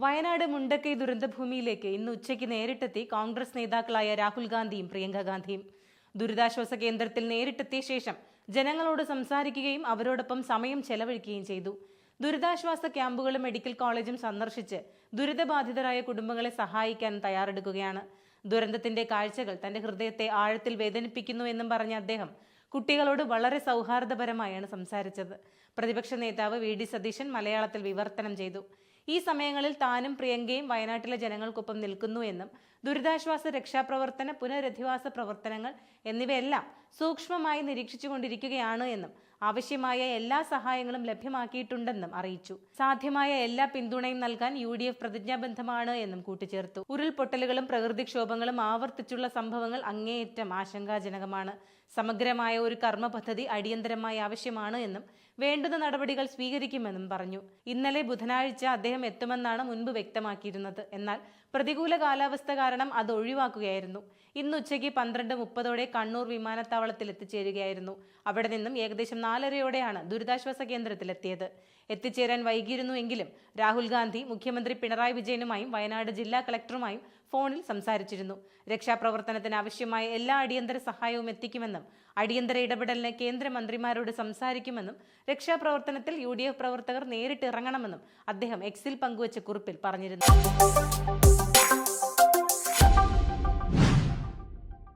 വയനാട് മുണ്ടക്കൈ ദുരന്തഭൂമിയിലേക്ക് ഇന്ന് ഉച്ചയ്ക്ക് നേരിട്ടെത്തി കോൺഗ്രസ് നേതാക്കളായ രാഹുൽ ഗാന്ധിയും പ്രിയങ്ക ഗാന്ധിയും. ദുരിതാശ്വാസ കേന്ദ്രത്തിൽ നേരിട്ടെത്തിയ ശേഷം ജനങ്ങളോട് സംസാരിക്കുകയും അവരോടൊപ്പം സമയം ചെലവഴിക്കുകയും ചെയ്തു. ദുരിതാശ്വാസ ക്യാമ്പുകളും മെഡിക്കൽ കോളേജും സന്ദർശിച്ച് ദുരിതബാധിതരായ കുടുംബങ്ങളെ സഹായിക്കാൻ തയ്യാറെടുക്കുകയാണ്. ദുരന്തത്തിന്റെ കാഴ്ചകൾ തന്റെ ഹൃദയത്തെ ആഴത്തിൽ വേദനിപ്പിക്കുന്നു എന്നും പറഞ്ഞ അദ്ദേഹം കുട്ടികളോട് വളരെ സൗഹാർദ്ദപരമായാണ് സംസാരിച്ചത്. പ്രതിപക്ഷ നേതാവ് വി.ഡി. സതീശൻ മലയാളത്തിൽ വിവർത്തനം ചെയ്തു. ഈ സമയങ്ങളിൽ താനും പ്രിയങ്കയും വയനാട്ടിലെ ജനങ്ങൾക്കൊപ്പം നിൽക്കുന്നു എന്നും ദുരിതാശ്വാസ രക്ഷാപ്രവർത്തന പുനരധിവാസ പ്രവർത്തനങ്ങൾ എന്നിവയെല്ലാം സൂക്ഷ്മമായി നിരീക്ഷിച്ചുകൊണ്ടിരിക്കുകയാണ് എന്നും ആവശ്യമായ എല്ലാ സഹായങ്ങളും ലഭ്യമാക്കിയിട്ടുണ്ടെന്നും അറിയിച്ചു. സാധ്യമായ എല്ലാ പിന്തുണയും നൽകാൻ UDF പ്രതിജ്ഞാബദ്ധമാണ് എന്നും കൂട്ടിച്ചേർത്തു. ഉരുൾപൊട്ടലുകളും പ്രകൃതിക്ഷോഭങ്ങളും ആവർത്തിച്ചുള്ള സംഭവങ്ങൾ അങ്ങേയറ്റം ആശങ്കാജനകമാണ്. സമഗ്രമായ ഒരു കർമ്മ പദ്ധതി അടിയന്തരമായി ആവശ്യമാണ് എന്നും വേണ്ടുന്ന നടപടികൾ സ്വീകരിക്കുമെന്നും പറഞ്ഞു. ഇന്നലെ ബുധനാഴ്ച അദ്ദേഹം എത്തുമെന്നാണ് മുൻപ് വ്യക്തമാക്കിയിരുന്നത്. എന്നാൽ പ്രതികൂല കാലാവസ്ഥ കാരണം അത് ഒഴിവാക്കുകയായിരുന്നു. ഇന്ന് ഉച്ചയ്ക്ക് 12:30 കണ്ണൂർ വിമാനത്താവളത്തിൽ എത്തിച്ചേരുകയായിരുന്നു. അവിടെ നിന്നും ഏകദേശം 4:30 ദുരിതാശ്വാസ കേന്ദ്രത്തിലെത്തിയത്. എത്തിച്ചേരാൻ വൈകിയിരുന്നുവെങ്കിലും രാഹുൽ ഗാന്ധി മുഖ്യമന്ത്രി പിണറായി വിജയനുമായും വയനാട് ജില്ലാ കളക്ടറുമായും ഫോണിൽ സംസാരിച്ചിരുന്നു. രക്ഷാപ്രവർത്തനത്തിന് ആവശ്യമായ എല്ലാ അടിയന്തര സഹായവും എത്തിക്കുമെന്നും അടിയന്തര ഇടപെടലിന് കേന്ദ്രമന്ത്രിമാരോട് സംസാരിക്കുമെന്നും രക്ഷാപ്രവർത്തനത്തിൽ UDF പ്രവർത്തകർ നേരിട്ട് ഇറങ്ങണമെന്നും അദ്ദേഹം എക്സിൽ പങ്കുവച്ച കുറിപ്പിൽ പറഞ്ഞിരുന്നു.